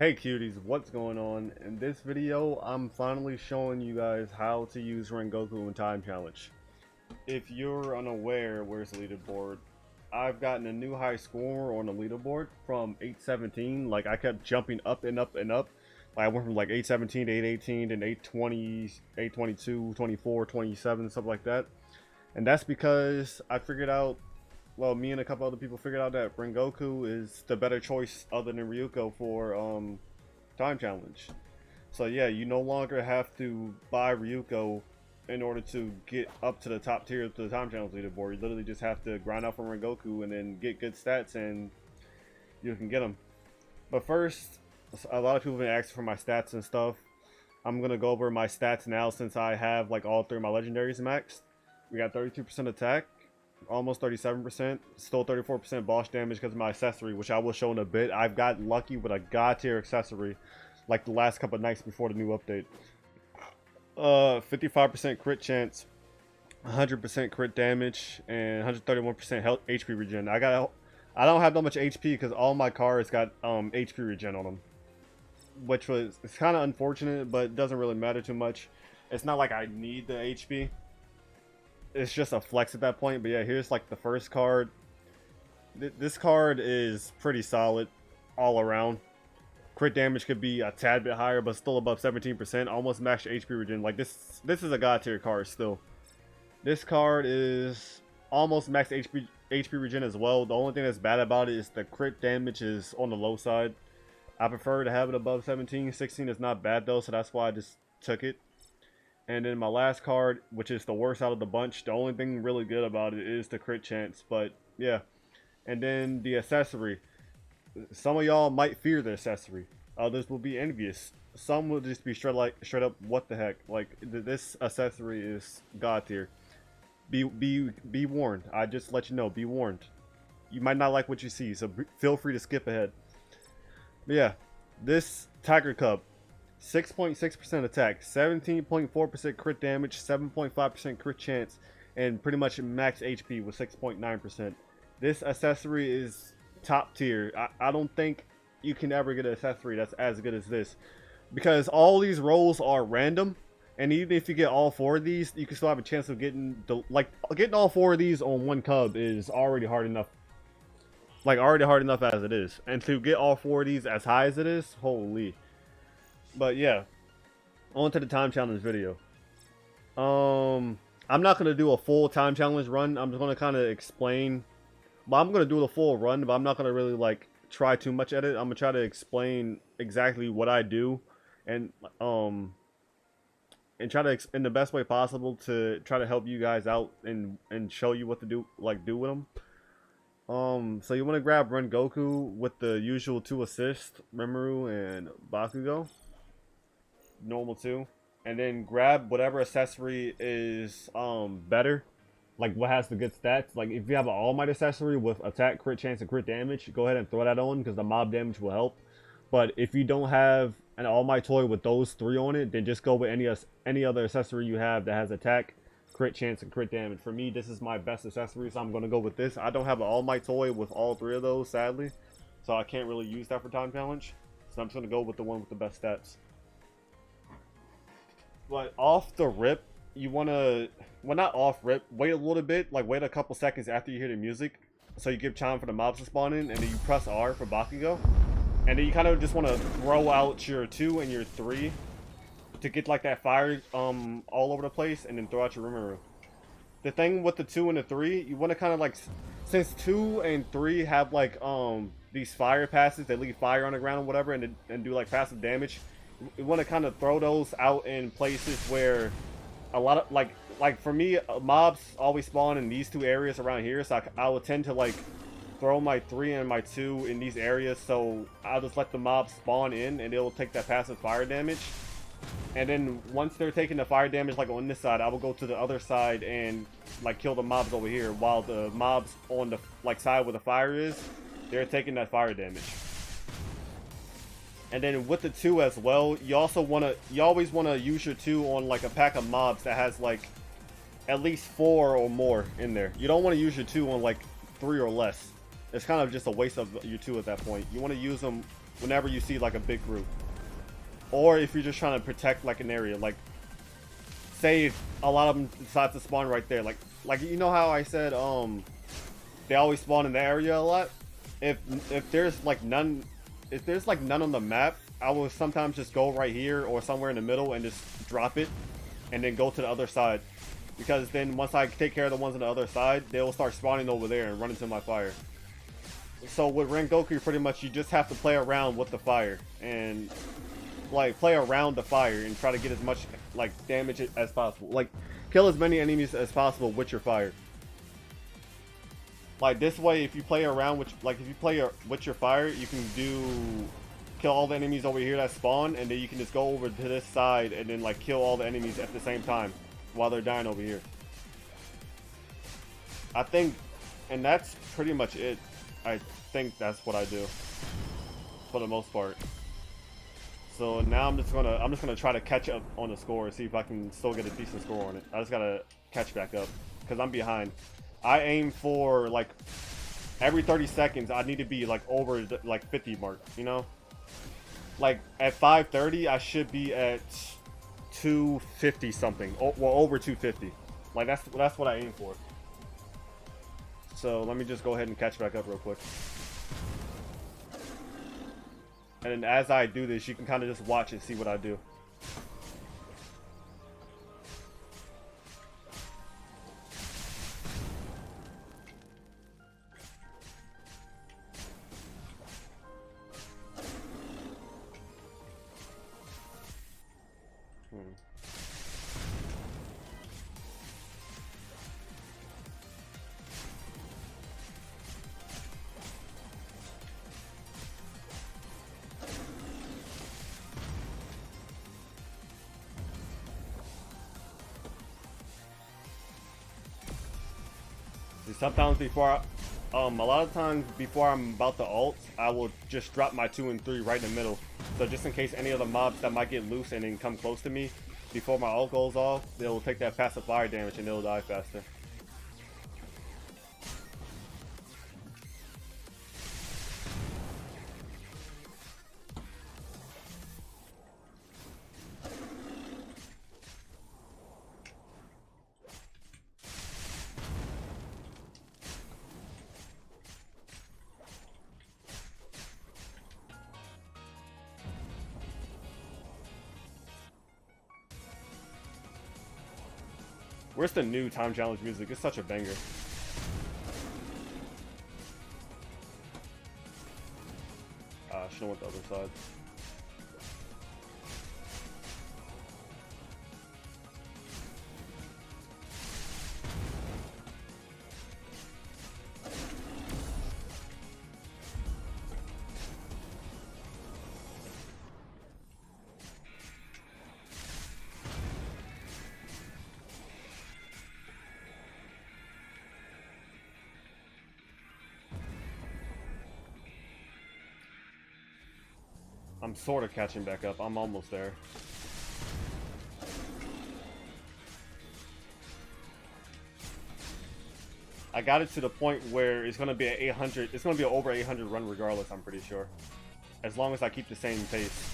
Hey cuties, what's going on? In this video, I'm finally showing you guys how to use Rengoku in Time Challenge. If you're unaware, where's the leaderboard? I've gotten a new high score on the leaderboard from 817. Like, I kept jumping up and up and up. Like, I went from like 817 to 818, then 820, 822, 24, 27, stuff like that. And that's because I figured out, well, me and a couple other people figured out that Rengoku is the better choice other than Ryuko for time challenge. So yeah, you no longer have to buy Ryuko in order to get up to the top tier of the time challenge leaderboard. You literally just have to grind out for Rengoku and then get good stats and you can get them. But first, a lot of people have been asking for my stats and stuff. I'm gonna go over my stats now since I have like all three of my legendaries maxed. We got 32% attack, almost 37%, still 34% boss damage because of my accessory, which I will show in a bit. I've got lucky with a god tier accessory like the last couple of nights before the new update. 55% crit chance, 100% crit damage, and 131% health HP regen. I don't have that much HP because all my cards got HP regen on them, which was, it's kind of unfortunate, but it doesn't really matter too much. It's not like I need the HP. It's just a flex at that point. But yeah, here's like the first card. This card is pretty solid all around. Crit damage could be a tad bit higher, but still above 17%. Almost max HP regen. Like this is a god tier card still. This card is almost max HP regen as well. The only thing that's bad about it is the crit damage is on the low side. I prefer to have it above 17. 16 is not bad though, so that's why I just took it. And then my last card, which is the worst out of the bunch, the only thing really good about it is the crit chance. But yeah. And then the accessory. Some of y'all might fear the accessory. Others will be envious. Some will just be straight up, what the heck? Like, this accessory is god tier. Be warned. I just let you know. Be warned. You might not like what you see, so feel free to skip ahead. But yeah, this Tiger Cub, 6.6% attack, 17.4% crit damage, 7.5% crit chance, and pretty much max HP with 6.9%. This accessory is top tier. I don't think you can ever get an accessory that's as good as this, because all these rolls are random, and even if you get all four of these, you can still have a chance of getting getting all four of these on one cub is already hard enough. Like, already hard enough as it is, and to get all four of these as high as it is, holy. But yeah, on to the time challenge video. I'm not gonna do a full time challenge run. I'm just gonna kind of explain. Well, I'm gonna do the full run, but I'm not gonna really like try too much at it. I'm gonna try to explain exactly what I do, and try to in the best way possible to try to help you guys out and show you what to do, like do with them. So you want to grab Rengoku with the usual 2 assists, Rimuru and Bakugo, normal 2, and then grab whatever accessory is better, like what has the good stats. Like if you have an All Might accessory with attack, crit chance, and crit damage, go ahead and throw that on because the mob damage will help. But if you don't have an All Might toy with those 3 on it, then just go with any other accessory you have that has attack, crit chance, and crit damage. For me, this is my best accessory, so I'm going to go with this. I don't have an All Might toy with all 3 of those, sadly, so I can't really use that for time challenge. So I'm just going to go with the one with the best stats. But off the rip, you want to, well, not off rip, wait a little bit, like wait a couple seconds after you hear the music, so you give time for the mobs to spawn in, and then you press R for Bakugo. And then you kind of just want to throw out your 2 and your 3 to get like that fire all over the place, and then throw out your Rimuru. The thing with the 2 and the 3, you want to kind of like, since 2 and 3 have like these fire passes, they leave fire on the ground or whatever, and do like passive damage. You want to kind of throw those out in places where a lot of like for me, mobs always spawn in these 2 areas around here, so I would tend to like throw my 3 and my 2 in these areas, so I'll just let the mobs spawn in and it'll take that passive fire damage. And then once they're taking the fire damage like on this side, I will go to the other side and like kill the mobs over here, while the mobs on the like side where the fire is, they're taking that fire damage. And then with the 2 as well, you always want to use your 2 on like a pack of mobs that has like at least 4 or more in there. You don't want to use your 2 on like 3 or less. It's kind of just a waste of your 2 at that point. You want to use them whenever you see like a big group, or if you're just trying to protect like an area. Like, say if a lot of them decide to spawn right there, like you know how I said they always spawn in the area a lot. If there's like none, if there's like none on the map, I will sometimes just go right here or somewhere in the middle and just drop it, and then go to the other side. Because then once I take care of the ones on the other side, they will start spawning over there and run into my fire. So with Rengoku, pretty much you just have to play around with the fire and like play around the fire and try to get as much like damage as possible. Like kill as many enemies as possible with your fire. Like this way, if you play around with with your fire, you can kill all the enemies over here that spawn, and then you can just go over to this side and then like kill all the enemies at the same time while they're dying over here. I think, and that's pretty much it. I think that's what I do for the most part. So now I'm just gonna try to catch up on the score and see if I can still get a decent score on it. I just gotta catch back up because I'm behind. I aim for like every 30 seconds I need to be like over the like 50 mark, you know? Like at 5:30 I should be at 250 something. Well, over 250. Like that's what I aim for. So let me just go ahead and catch back up real quick. And then as I do this, you can kind of just watch and see what I do. Sometimes a lot of times before I'm about to ult, I will just drop my 2 and 3 right in the middle. So just in case any of the mobs that might get loose and then come close to me before my ult goes off, they'll take that passive fire damage and they'll die faster. Where's the new time challenge music? It's such a banger. I should have went the other side. I'm sort of catching back up. I'm almost there. I got it to the point where it's going to be an 800. It's going to be an over 800 run regardless, I'm pretty sure. As long as I keep the same pace.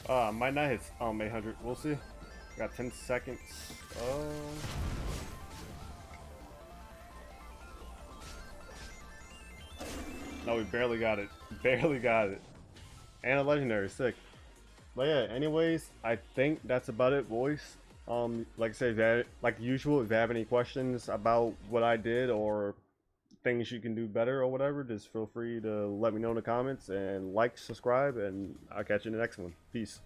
Might not hit 800. We'll see. Got 10 seconds. No, we barely got it. Barely got it. And a legendary, sick. But yeah, anyways, I think that's about it, boys. Like I said, like usual, if you have any questions about what I did or things you can do better or whatever, just feel free to let me know in the comments and like, subscribe, and I'll catch you in the next one. Peace.